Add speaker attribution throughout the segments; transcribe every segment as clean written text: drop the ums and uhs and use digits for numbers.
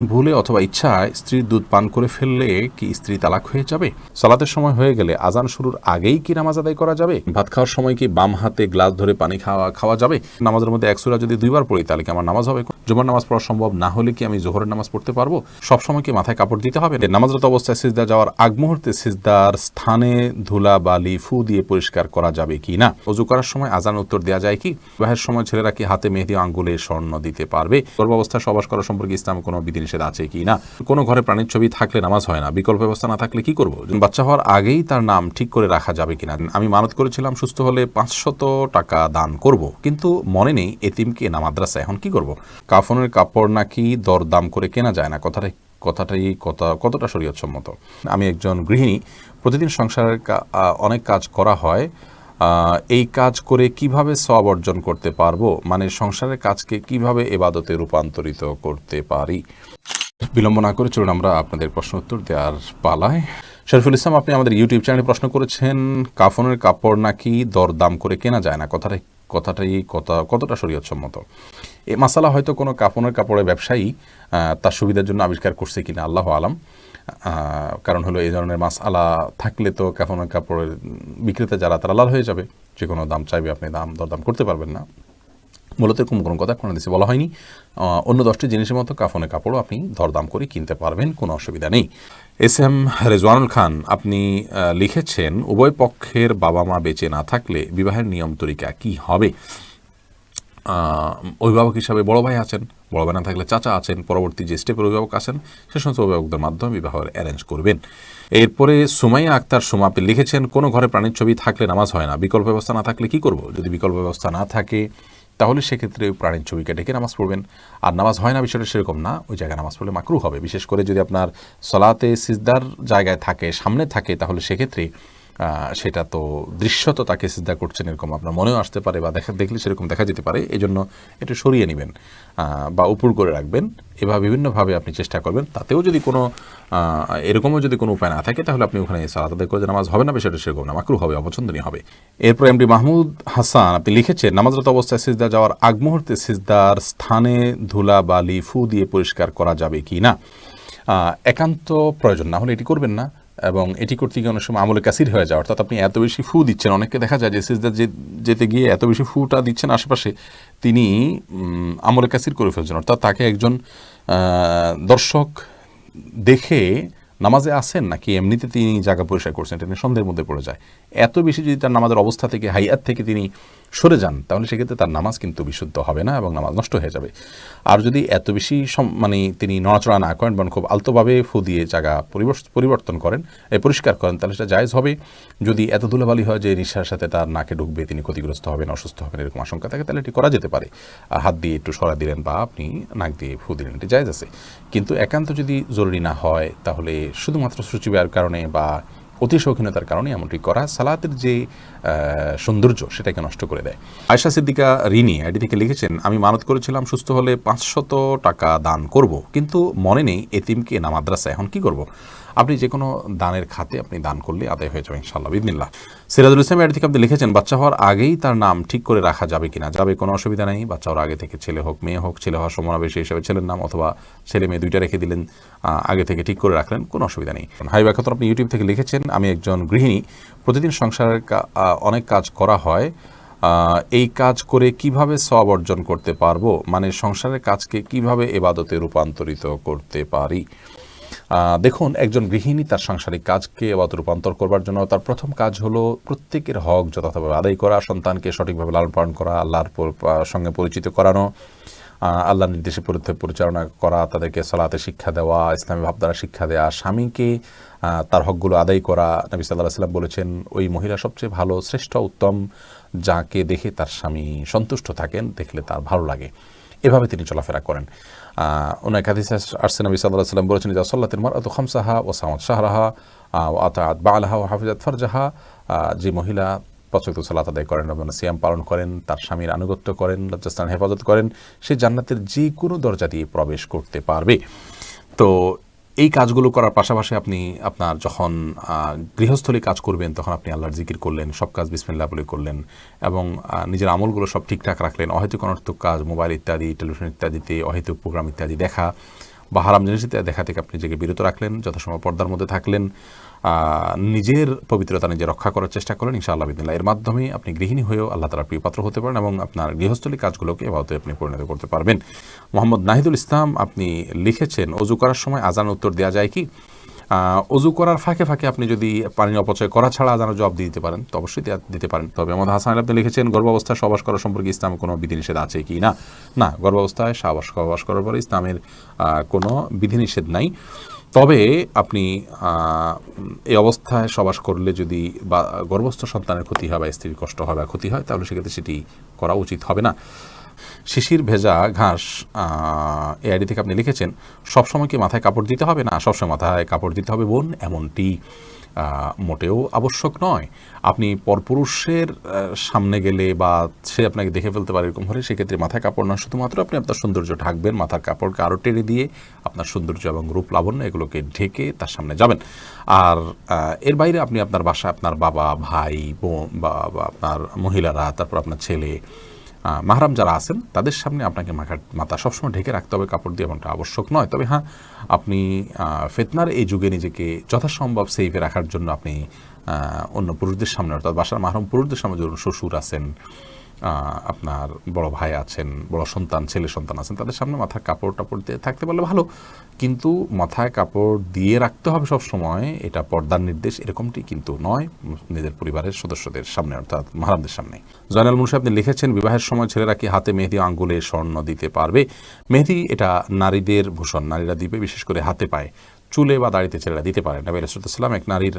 Speaker 1: ভুলে অথবা ইচ্ছায় স্ত্রীর দুধ পান করে ফেললে কি স্ত্রী তালাক হয়ে যাবে? সালাতের সময় হয়ে গেলে আজান শুরুর আগেই কি নামাজ আদায় করা যাবে? ভাত খাওয়ার সময় কি বাম হাতে গ্লাস ধরে পানি খাওয়া যাবে? নামাজের মধ্যে এক সূরা যদি দুইবার পড়ি তাহলে কি আমার নামাজ হবে? জুমার নামাজ পড়া সম্ভব না হলে কি আমি জোহরের নামাজ পড়তে পারবো? সব সময় কি মাথায় কাপড় দিতে হবে? নামাজরত অবস্থায় সিজদা যাওয়ার আগ মুহূর্তে সিজদার স্থানে ধুলা বালি ফু দিয়ে পরিষ্কার করা যাবে কি না? ওযু করার সময় আজান উত্তর দেওয়া যায় কি? বিবাহের সময় ছেলেরা কি হাতে মেহেদি আঙ্গুলে স্বর্ণ দিতে পারবে? গর্ভাবস্থায় সহবাস করা সম্পর্কে ইসলামে কোনো বিধিনিষেধ আছে কি না? কোনো ঘরে প্রাণীর ছবি থাকলে নামাজ হয় না, বিকল্প ব্যবস্থা না থাকলে কি করব? বাচ্চা হওয়ার আগেই তার নাম ঠিক করে রাখা যাবে কিনা? আমি মানত করেছিলাম সুস্থ হলে 500 টাকা দান করব, কিন্তু মনে নেই এতিমকে না মাদ্রাসা, এখন কি করব? কাফনের কাপড় নাকি দরদাম করে কেনা যায় না, কতটা শরীয়তসম্মত? আমি একজন গৃহিণী, প্রতিদিন সংসারের অনেক কাজ করা হয়, এই কাজ করে কিভাবে সওয়াব অর্জন করতে পারবো? মানে সংসারের কাজকে কিভাবে ইবাদতে রূপান্তরিত করতে পারি? বিলম্ব না করে চলুন আমরা আপনাদের প্রশ্ন উত্তর দেওয়ার পালায়। শরীফুল ইসলাম, আপনি আমাদের ইউটিউব চ্যানেলে প্রশ্ন করেছেন, কাফনের কাপড় নাকি দরদাম করে কেনা যায় না, কতটা শরীয়তসম্মত? এই মাসালা হয়তো কোনো কাফনের কাপড়ের ব্যবসায়ী তার সুবিধার জন্য আবিষ্কার করছে কিনা, আল্লাহ আলাম। কারণ হলো এই ধরনের মাসআলা থাকলে তো কাফনের কাপড়ের বিক্রেতা যারা তারা লাল হয়ে যাবে, যে কোনো দাম চাইবে, আপনি দরদাম করতে পারবেন না। মূলত এরকম কোনো কথা কোনো দেশে বলা হয়নি। অন্য 10টি জিনিসের মতো কাফনের কাপড়ও আপনি দরদাম করে কিনতে পারবেন, কোনো অসুবিধা নেই। এস এম রেজওয়ানুল খান, আপনি লিখেছেন, উভয় পক্ষের বাবা মা বেঁচে না থাকলে বিবাহের নিয়ম তরিকা কি হবে? অভিভাবক হিসাবে বড় ভাই আছেন, বড় ভাই না থাকলে চাচা আছেন, পরবর্তী যে স্টেপের অভিভাবক আছেন সে সমস্ত অভিভাবকদের মাধ্যমে বিবাহের অ্যারেঞ্জ করবেন। এরপরে সুমাইয়া আক্তার সুমা, আপনি লিখেছেন, কোনো ঘরে প্রাণীর ছবি থাকলে নামাজ হয় না, বিকল্প ব্যবস্থা না থাকলে কি করব? যদি বিকল্প ব্যবস্থা না থাকে তাহলে সেক্ষেত্রে ওই প্রাণীর ছবিকে ডেকে নামাজ পড়বেন। আর নামাজ হয় না বিষয়টা সেরকম না, ওই জায়গায় নামাজ পড়লে মাকরুহ হবে। বিশেষ করে যদি আপনার সলাতে সিজদার জায়গায় থাকে, সামনে থাকে, তাহলে সেক্ষেত্রে সেটা তো দৃশ্যত তাকে সিজদা করছেন এরকম আপনার মনেও আসতে পারে, বা দেখলে সেরকম দেখা যেতে পারে। এই জন্য একটু সরিয়ে নেবেন বা উপর করে রাখবেন। এভাবে বিভিন্নভাবে আপনি চেষ্টা করবেন। তাতেও যদি কোনো এরকমও যদি কোনো উপায় না থাকে তাহলে আপনি ওখানে সালাত আদায় করে নামাজ হবে না, বিষয়টা সেরকম না, মাকরুহ হবে, অপছন্দনীয় হবে। এরপর এমডি মাহমুদ হাসান, আপনি লিখেছেন, নামাজরত অবস্থায় সিজদা যাওয়ার আগ মুহূর্তে সিজদার স্থানে ধুলা বালি ফু দিয়ে পরিষ্কার করা যাবে কি না? একান্ত প্রয়োজন না হলে এটি করবেন না, এবং এটি করতে গিয়ে অনেক সময় আমলে কাসির হয়ে যায়, অর্থাৎ আপনি এত বেশি ফু দিচ্ছেন। অনেককে দেখা যায় যে সিজদা যেতে গিয়ে এত বেশি ফুটা দিচ্ছেন আশেপাশে, তিনি আমলে কাসির করে ফেলছেন, অর্থাৎ তাকে একজন দর্শক দেখে নামাজে আসেন নাকি এমনিতে তিনি জায়গা পরিষ্কার করছেন, এটা নিয়ে সন্দেহের মধ্যে পড়ে যায়। এত বেশি যদি তার নামাজের অবস্থা থেকে, হাইয়াত থেকে তিনি সরে যান, তাহলে সেক্ষেত্রে তার নামাজ কিন্তু বিশুদ্ধ হবে না এবং নামাজ নষ্ট হয়ে যাবে। আর যদি এত বেশি তিনি নড়াচড়া না করেন, বরং খুব আলতোভাবে ফু দিয়ে জায়গা পরিবর্তন করেন, পরিষ্কার করেন, তাহলে সেটা জায়েজ হবে। যদি এত ধুলাবালি হয় যে নিঃশ্বাসের সাথে তার নাকে ঢুকবে, তিনি ক্ষতিগ্রস্ত হবেন, অসুস্থ হবেন, এরকম আশঙ্কা থাকে, তাহলে এটি করা যেতে পারে। হাত দিয়ে একটু সরা দিলেন বা আপনি নাক দিয়ে ফু দিলেন, এটি জায়েজ আছে। কিন্তু একান্ত যদি জরুরি না হয়, তাহলে শুধুমাত্র সূচিবায়ের কারণে বা অতি শৌখিনতার কারণে এমনটি করা সালাতের যে সৌন্দর্য সেটাকে নষ্ট করে দেয়। আয়েশা সিদ্দিকা রিনি আইডি থেকে লিখেছেন, আমি মানত করেছিলাম সুস্থ হলে 500 টাকা দান করব, কিন্তু মনে নেই এতিমকে না মাদ্রাসা, এখন কি করব? আপনি যে কোনো দানের খাতে আপনি দান করলে আদায় হয়ে যাবে ইনশাআল্লাহ বিদিনিল্লাহ। সিরাজুল ইসলাম আইডি থেকে আপনি লিখেছেন, বাচ্চা হওয়ার আগেই তার নাম ঠিক করে রাখা যাবে কিনা? যাবে, কোনো অসুবিধা নেই। বাচ্চা হওয়ার আগে থেকে ছেলে হোক মেয়ে হোক, ছেলে হওয়ার সমাবেশী হিসেবে ছেলের নাম, অথবা ছেলে মেয়ে দুইটা রেখে দিলেন, আগে থেকে ঠিক করে রাখলেন, কোনো অসুবিধা নেই। হাইবা খাতুন, আপনি ইউটিউব থেকে লিখেছেন, আমি একজন গৃহিণী, প্রতিদিন সংসারের অনেক কাজ করা হয়, এই কাজ করে কিভাবে সওয়াব অর্জন করতে পারবো? মানে সংসারের কাজকে কিভাবে ইবাদতে রূপান্তরিত করতে পারি? দেখুন, একজন গৃহিণী তার সাংসারিক কাজকে ইবাদতে রূপান্তর করবার জন্য তার প্রথম কাজ হলো প্রত্যেকের হক যথাযথভাবে আদায় করা, সন্তানকে সঠিকভাবে লালন পালন করা, আল্লাহর সঙ্গে পরিচিত করানো, আল্লাহর নির্দেশে পরিচালনা করা, তাদেরকে সালাতে শিক্ষা দেওয়া, ইসলামী ভাবধারা শিক্ষা দেওয়া, স্বামীকে তার হকগুলো আদায় করা। নবী সাল্লাল্লাহু আলাইহি ওয়াসাল্লাম বলেছেন, ওই মহিলা সবচেয়ে ভালো, শ্রেষ্ঠ, উত্তম, যাকে দেখে তার স্বামী সন্তুষ্ট থাকেন, দেখলে তার ভালো লাগে। এভাবে তিনি চলাফেরা করেন। অনেক হাদিসে আসছে, নবী সাল্লাল্লাহু আলাইহি ওয়াসাল্লাম বলেছেন, ইযা সাল্লাতিল মারআতু খামসাহা ওয়া সামাত শাহরাহা ওয়া আতাআত বা'লাহা ওয়া হাফিজাত ফারজাহা, যে মহিলা 5 ওয়াক্ত সালাত আদায় করেন এবং সিয়াম পালন করেন, তার স্বামীর আনুগত্য করেন, লজ্জাস্থান হেফাজত করেন, সে জান্নাতের যে কোনো দরজা দিয়ে প্রবেশ করতে পারবে। তো এই কাজগুলো করার পাশাপাশি আপনি আপনার যখন গৃহস্থলী কাজ করবেন, তখন আপনি আল্লাহর জিকির করলেন, সব কাজ বিসমিল্লাহ বলে করলেন, এবং নিজের আমলগুলো সব ঠিকঠাক রাখলেন। অহেতুক অনর্থক কাজ, মোবাইল ইত্যাদি, টেলিভিশন ইত্যাদিতে অহেতুক প্রোগ্রাম ইত্যাদি দেখা, বা হারাম জিনিস দেখা থেকে আপনি নিজেকে বিরত রাখলেন, যথাসময় পর্দার মধ্যে থাকলেন, নিজের পবিত্রতা নিজে রক্ষা করার চেষ্টা করেন, ইনশাআল্লাহ বিদিনিল্লাহ এর মাধ্যমে আপনি গৃহিণী হয়েও আল্লাহ তাআলার প্রিয় পাত্র হতে পারেন এবং আপনার গৃহস্থলী কাজগুলোকে এভাবে আপনি পরিণত করতে পারবেন। মোহাম্মদ নাহিদুল ইসলাম আপনি লিখেছেন, অজু করার সময় আজান উত্তর দেওয়া যায় কি? অজু করার ফাঁকে ফাঁকে আপনি যদি পানি অপচয় করা ছাড়া আজানের জবাব দিতে পারেন তো অবশ্যই দিতে পারেন। তবে মোহাম্মদ হাসান আপনি লিখেছেন, গর্ভাবস্থায় সহবাস করা সম্পর্কে ইসলামে কোনো বিধিনিষেধ আছে কি না? না, গর্ভাবস্থায় সহবাস করার পরে ইসলামের কোনো বিধিনিষেধ নাই। তবে আপনি এই অবস্থায় সহবাস করলে যদি বা গর্ভস্থ সন্তানের ক্ষতি হয় বা স্ত্রীর কষ্ট হয় বা ক্ষতি হয়, তাহলে সেক্ষেত্রে সেটি করা উচিত হবে না। শিশির ভেজা ঘাস এই আইডি থেকে আপনি লিখেছেন, সবসময় কি মাথায় কাপড় দিতে হবে? না, সবসময় মাথায় কাপড় দিতে হবে বোন, এমনটি মোটেও আবশ্যক নয়। আপনি পরপুরুষের সামনে গেলে বা সে আপনাকে দেখে ফেলতে পারে এরকম হলে সেক্ষেত্রে মাথায় কাপড় নয়, শুধুমাত্র আপনি আপনার সৌন্দর্য ঢাকবেন, মাথার কাপড়কে আরও টেনে দিয়ে আপনার সৌন্দর্য এবং রূপ লাবণ্য এগুলোকে ঢেকে তার সামনে যাবেন। আর এর বাইরে আপনি আপনার বাসায় আপনার বাবা, ভাই, বোন বা আপনার মহিলারা, তারপর আপনার ছেলে, মাহরাম যারা আছেন তাদের সামনে আপনাকে মাথা সবসময় ঢেকে রাখতে হবে কাপড় দিয়ে, এমনটা আবশ্যক নয়। তবে হ্যাঁ, আপনি ফিতনার এই যুগে নিজেকে যথাসম্ভব সেফে রাখার জন্য আপনি অন্য পুরুষদের সামনে, অর্থাৎ বাসার মাহরম পুরুষদের সামনে, ধরুন শ্বশুর আছেন, আপনার বড় ভাই আছেন, বড় সন্তান, ছেলে সন্তান আছেন, তাদের সামনে মাথায় কাপড় টাপড় দিয়ে থাকতে পারলে ভালো, কিন্তু মাথায় কাপড় দিয়ে রাখতে হবে সব সময়, এটা পর্দার নির্দেশ এরকমটি কিন্তু নয় নিজের পরিবারের সদস্যদের সামনে, অর্থাৎ মাহরামদের সামনে। জয়নাল মুন্সি আপনি লিখেছেন, বিবাহের সময় ছেলেরা কি হাতে মেহেদি, আঙ্গুলে স্বর্ণ দিতে পারবে? মেহেদি এটা নারীদের ভূষণ, নারীরা দিবে, বিশেষ করে হাতে পায়ে, চুলে বা দাড়িতে ছেলেরা দিতে পারে। নবী আলাইহিস সালাম এক নারীর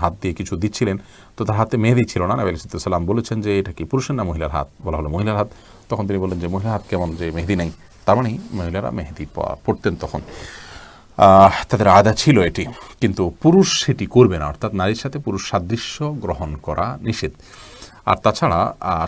Speaker 1: হাত দিয়ে কিছু দিচ্ছিলেন, তো তার হাতে মেহেদি ছিল না। নবী আলাইহিস সালাম বলেছেন যে এটা কি পুরুষের না মহিলার হাত? বলা হলো মহিলার হাত। তখন তিনি বললেন যে মহিলার হাত কেমন যে মেহেদি নেই? তার মানে মহিলারা মেহেদি পড়তেন তখন, তাদের আদা ছিল এটি, কিন্তু পুরুষ সেটি করবে না, অর্থাৎ নারীর সাথে পুরুষ সাদৃশ্য গ্রহণ করা নিষেধ। আর তাছাড়া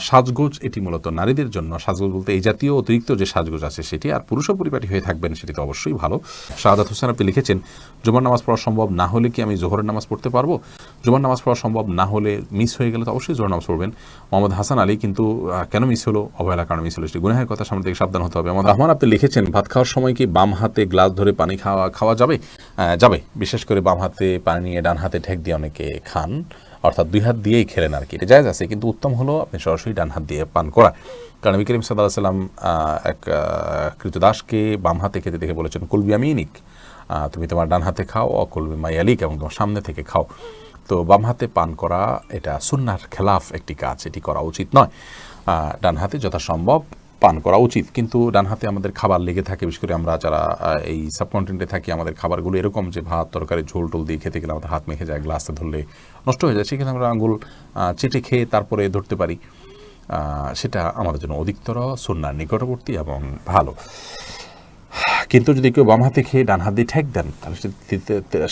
Speaker 1: সাজগোজ এটি মূলত নারীদের জন্য, সাজগোজ বলতে এই জাতীয় অতিরিক্ত যে সাজগোজ আছে সেটি, আর পুরুষও পরিপাটি হয়ে থাকবেন সেটি তো অবশ্যই ভালো। শাহাদাত হোসেন আপনি লিখেছেন, জুমার নামাজ পড়া সম্ভব না হলে কি আমি জোহরের নামাজ পড়তে পারবো? জুমার নামাজ পড়া সম্ভব না হলে, মিস হয়ে গেলে তো অবশ্যই জোহর নামাজ পড়বেন। মোহাম্মদ হাসান আলী কিন্তু কেন মিস হলো? অবহেলার কারণে মিস হলো, সেটি গুনাহের কথা, সামনে থেকে সাবধান হতে হবে। মোহাম্মদ রহমান আপনি লিখেছেন, ভাত খাওয়ার সময় কি বাম হাতে গ্লাস ধরে পানি খাওয়া যাবে? যাবে, বিশেষ করে বাম হাতে পানি নিয়ে ডান হাতে ঠেক দিয়ে অনেকে খান, অর্থাৎ দুই হাত দিয়েই খেলেন আর কি, এটা জায়েজ আছে, কিন্তু উত্তম হলো আপনি সরাসরি ডান হাত দিয়ে পান করা। কারণ নবী করিম সাল্লাল্লাহু আলাইহি ওয়াসাল্লাম এক কৃতদাসকে বাম হাতে খেতে দেখে বলেছেন, কুল বিয়ামিনিক, তুমি তোমার ডান হাতে খাও, অকুল বিমায়ালিক, এবং তোমার সামনে থেকে খাও। তো বাম হাতে পান করা এটা সুন্নাহর খেলাফ একটি কাজ, এটি করা উচিত নয়। ডান হাতে যথাসম্ভব পান করা উচিত, কিন্তু ডান হাতে আমাদের খাবার লেগে থাকে, বিশেষ করে আমরা যারা এই সাবকন্টিনেন্টে থাকি, আমাদের খাবারগুলো এরকম যে ভাত তরকারি ঝোল টোল দিয়ে খেতে গেলে আমাদের হাত মেখে যায়, গ্লাসে ধরলে নষ্ট হয়ে যায়, সেখানে আমরা আঙুল চেটে খেয়ে তারপরে ধরতে পারি, সেটা আমাদের জন্য অধিকতর সুন্নাহর নিকটবর্তী এবং ভালো। কিন্তু যদি কেউ বাম হাতে খেয়ে ডান হাত দিয়ে ঠেক দেন, তাহলে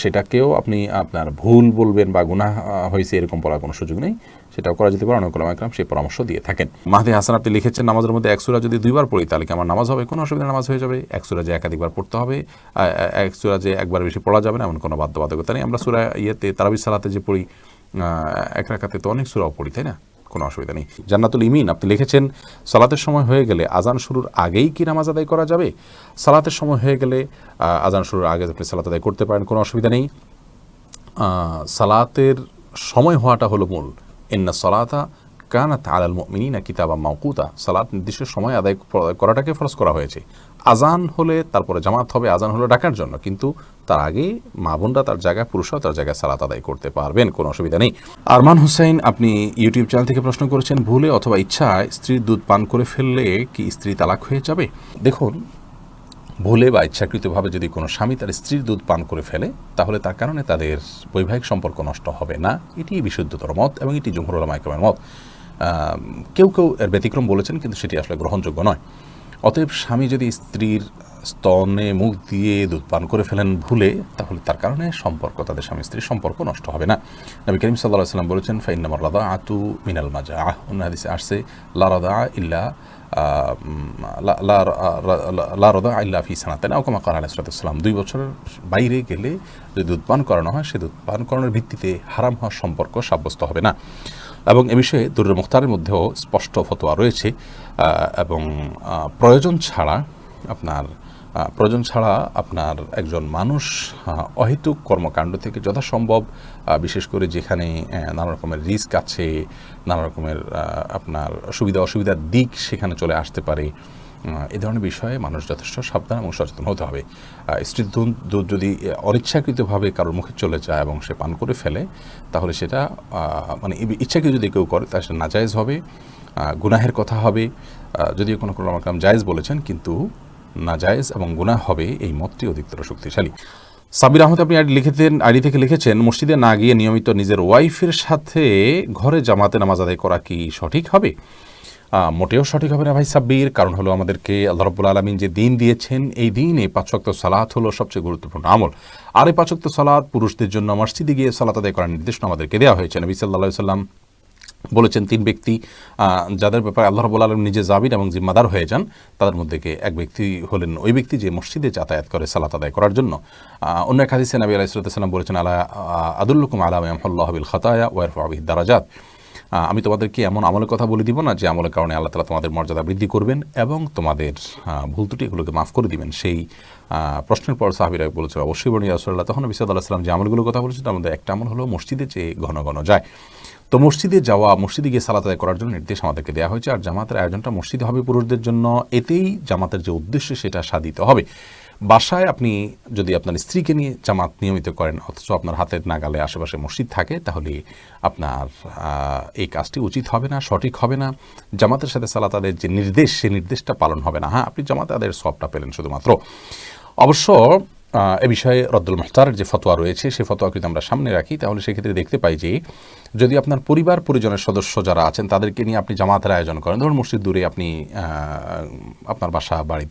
Speaker 1: সেটাকেও আপনি আপনার ভুল বলবেন বা গুনাহ হয়েছে এরকম বলার কোনো সুযোগ নেই, সেটাও করা যেতে পারে। অনেক ওলামা ইকরাম সেই পরামর্শ দিয়ে থাকেন। মাহদি হাসান আপনি লিখেছেন, নামাজের মধ্যে এক সূরা যদি দুইবার পড়ি তাহলে কি আমার নামাজ হবে? কোনো অসুবিধা, নামাজ হয়ে যাবে। এক সূরা যে একাধিকবার পড়তে হবে, এক সূরা যে একবার বেশি পড়া যাবে না এমন কোনো বাধ্যবাধকতা নেই। আমরা সূরা তারাবির সালাতে যে পড়ি, এক রাকাতে তো অনেক সূরাও পড়ি, তাই না? কোনো অসুবিধা নেই। জান্নাতুল ইমিন আপনি লিখেছেন, সালাতের সময় হয়ে গেলে আজান শুরুর আগেই কি নামাজ আদায় করা যাবে? সালাতের সময় হয়ে গেলে আজান শুরুর আগে আপনি সালাত আদায় করতে পারেন, কোনো অসুবিধা নেই। সালাতের সময় হওয়াটা হলো মূল। ইন্না সালাতা কানাত আলাল মুমিনিনা কিতাবাম মাওকুতা, সালাত নির্দিষ্ট সময় আদায় করাটাকে ফরজ করা হয়েছে। আজান হলে তারপরে জামাত হবে, আজান হলো ডাকার জন্য, কিন্তু তার আগে মা বোনরা তার জায়গায়, পুরুষরাও তার জায়গায় সালাত আদায় করতে পারবেন, কোনো অসুবিধা নেই। আরমান হুসাইন আপনি ইউটিউব চ্যানেল থেকে প্রশ্ন করেছেন, ভুলে অথবা ইচ্ছায় স্ত্রীর দুধ পান করে ফেললে কি স্ত্রী তালাক হয়ে যাবে? দেখুন, ভুলে বা ইচ্ছাকৃতভাবে যদি কোনো স্বামী তার স্ত্রীর দুধ পান করে ফেলে, তাহলে তার কারণে তাদের বৈবাহিক সম্পর্ক নষ্ট হবে না, এটি বিশুদ্ধতর মত এবং এটি জমহুর উলামা ইকরামের মত। কেউ কেউ এর ব্যতিক্রম বলেছেন, কিন্তু সেটি আসলে গ্রহণযোগ্য নয়। অতএব স্বামী যদি স্ত্রীর স্তনে মুখ দিয়ে দুধ পান করে ফেলেন ভুলে, তাহলে তার কারণে সম্পর্ক, তাদের স্বামী স্ত্রীর সম্পর্ক নষ্ট হবে না। নবী করিম সাল্লাল্লাহু আলাইহি ওয়াসাল্লাম বলেছেন, ফাইন্নামার রাদাআতু মিনাল মাজাআহ, অন্য হাদিসে আসছে লা রাদাআ ইল্লা লা রাদাআ ইল্লা ফি সানাতাইন, আও কামা ক্বালা আলাইহিস সালাতু ওয়াস সালাম। 2 বছরের বাইরে গেলে যদি দুধ পান করানো হয়, সে দুধ পান করানোর ভিত্তিতে হারাম হওয়ার সম্পর্ক সাব্যস্ত হবে না। এবং এ বিষয়ে দুরুল মুখতারের মধ্যেও স্পষ্ট ফতোয়া রয়েছে, এবং প্রয়োজন ছাড়া আপনার প্রয়োজন ছাড়া আপনার একজন মানুষ অহেতুক কর্মকাণ্ড থেকে যথাসম্ভব, বিশেষ করে যেখানে নানা রকমের রিস্ক আছে, নানা রকমের আপনার সুবিধা অসুবিধার দিক সেখানে চলে আসতে পারে, এই ধরনের বিষয়ে মানুষ যথেষ্ট সাবধান এবং সচেতন হতে হবে। স্ত্রীর দুধ যদি অনিচ্ছাকৃতভাবে কারোর মুখে চলে যায় এবং সে পান করে ফেলে, তাহলে সেটা মানে ইচ্ছাকৃত যদি কেউ করে তাহলে সেটা নাজায়েজ হবে, গুনাহের কথা হবে। যদিও কোনো কাম জায়েজ বলেছেন, কিন্তু নাজায়েজ এবং গুনাহ হবে, এই মতটি অধিকতর শক্তিশালী। সাবির আহমেদ আপনি আইডি থেকে লিখেছেন, মসজিদে না গিয়ে নিয়মিত নিজের ওয়াইফের সাথে ঘরে জামাতে নামাজ আদায় করা কি সঠিক হবে? মোটেও সঠিক হবে না ভাই সাব্বির। কারণ হলো আমাদেরকে আল্লাহ রাব্বুল আলামিন যে দিন দিয়েছেন, এই দিনে 5 ওয়াক্ত সালাত হলো সবচেয়ে গুরুত্বপূর্ণ আমল। আর এই 5 ওয়াক্ত সালাত পুরুষদের জন্য মসজিদে গিয়ে সালাত আদায় করার নির্দেশনা আমাদেরকে দেওয়া হয়েছে। নবী সাল্লাল্লাহু আলাইহি ওয়াসাল্লাম বলেছেন, 3 ব্যক্তি যাদের ব্যাপারে আল্লাহ রাব্বুল আলামিন নিজে জাবির এবং জিম্মাদার হয়ে যান, তাদের মধ্যে এক ব্যক্তি হলেন ওই ব্যক্তি যে মসজিদে যাতায়াত করে সালাত আদায় করার জন্য। অন্য এক হাদিসে নবী আলাইহিস সালাম বলেছেন, আলা আদুল্লুকুম আলা মা ইয়ামহুল্লাহু বিল খাতায়া ওয়া ইয়ারফাউ বিহিদ দারাজাত, আমি তোমাদেরকে এমন আমলের কথা বলে দিব না যে আমলের কারণে আল্লাহ তাআলা তোমাদের মর্যাদা বৃদ্ধি করবেন এবং তোমাদের ভুল ত্রুটি এগুলোকে মাফ করে দিবেন। সেই প্রশ্নের পর সাহাবীরা বলেছে, অবশ্যই বর্ণিত রাসূলুল্লাহ। তখন নবী সাল্লাল্লাহু আলাইহি ওয়াসাল্লাম যে আমলগুলোর কথা বলেছেন, তার মধ্যে একটা আমল হলো মসজিদে যে ঘন ঘন যায়। তো মসজিদে যাওয়া, মসজিদে গিয়ে সালাত আদায় করার জন্য নির্দেশ আমাদেরকে দেওয়া হয়েছে। আর জামাতের আয়োজনটা মসজিদে হবে পুরুষদের জন্য, এতেই জামাতের যে উদ্দেশ্য সেটা সাধিত হবে। বাসায় আপনি যদি আপনার স্ত্রীকে নিয়ে জামাত নিয়মিত করেন, অথচ আপনার হাতের নাগালে আশেপাশে মসজিদ থাকে, তাহলে আপনার এই কাজটি উচিত হবে না, সঠিক হবে না। জামাতের সাথে সালাত আদায়ের যে নির্দেশ, সেই নির্দেশটা পালন হবে না। হ্যাঁ, আপনি জামাত আদায়ের সবটা পেলেন শুধুমাত্র। অবশ্য এ বিষয়ে রদ্দুল মুখতারের যে ফতোয়া রয়েছে, সেই ফতোয়া যদি আমরা সামনে রাখি, তাহলে সেক্ষেত্রে দেখতে পাই যে যদি আপনার পরিবার পরিজনের সদস্য যারা আছেন তাদেরকে নিয়ে আপনি জামাতের আয়োজন করেন, ধরুন মসজিদ দূরে, আপনি আপনার বাসা বাড়ি